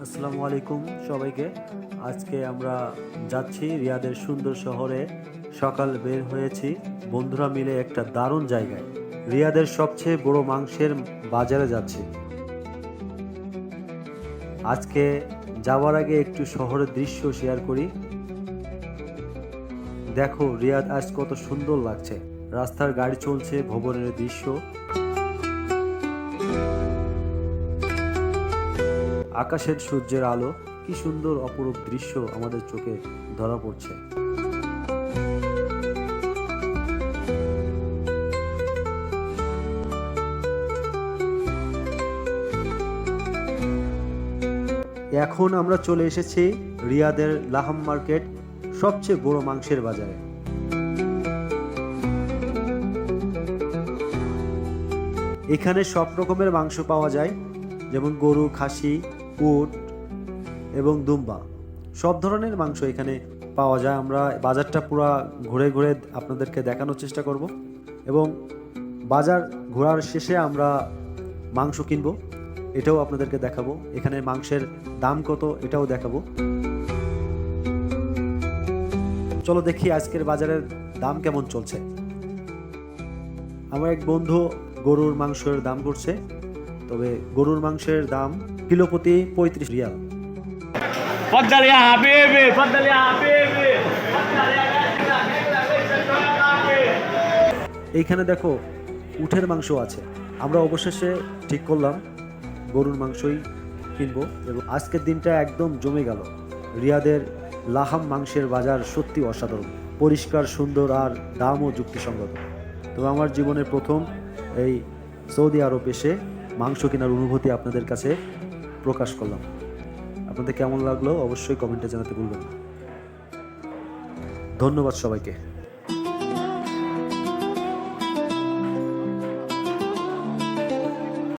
আসসালামু আলাইকুম সবাইকে। আজকে আমরা যাচ্ছি রিয়াদের সুন্দর শহরে। সকাল বের হয়েছি বন্ধুরা মিলে একটা দারুণ জায়গায়, রিয়াদের সবচেয়ে বড় মাংসের বাজারে যাচ্ছি। আজকে যাওয়ার আগে একটু শহরের দৃশ্য শেয়ার করি। দেখো রিয়াদ আজ কত সুন্দর লাগছে, রাস্তার গাড়ি চলছে, ভবনের দৃশ্য, আকাশের সূর্যের আলো, কি সুন্দর অপরূপ দৃশ্য আমাদের চোখে ধরা পড়ছে। এখন আমরা চলে এসেছি রিয়াদের লাহাম মার্কেট, সবচেয়ে বড় মাংসের বাজারে। এখানে সব রকমের মাংস পাওয়া যায়, যেমন গরু, খাসি, উট এবং দুম্বা, সব ধরনের মাংস এখানে পাওয়া যায়। আমরা বাজারটা পুরো ঘুরে ঘুরে আপনাদেরকে দেখানোর চেষ্টা করব এবং বাজার ঘোরার শেষে আমরা মাংস কিনবো, এটাও আপনাদেরকে দেখাবো। এখানে মাংসের দাম কত এটাও দেখাবো। চলো দেখি আজকের বাজারের দাম কেমন চলছে। আমার এক বন্ধু গরুর মাংসের দাম করছে, তবে গরুর মাংসের দাম কিলো প্রতি 35 রিয়াল। এইখানে দেখো উটের মাংস আছে। আমরা অবশেষে ঠিক করলাম গরুর মাংসই কিনবো এবং আজকের দিনটা একদম জমে গেল। রিয়াদের লাহাম মাংসের বাজার সত্যি অসাধারণ, পরিষ্কার, সুন্দর আর দামও যুক্তিসঙ্গত। তবে আমার জীবনের প্রথম এই সৌদি আরব এসে মাংস কেনার অনুভূতি আপনাদের কাছে প্রকাশ করলাম। আপনাদের কেমন লাগলো অবশ্যই কমেন্টে জানাতে ভুলবেন না। ধন্যবাদ সবাইকে।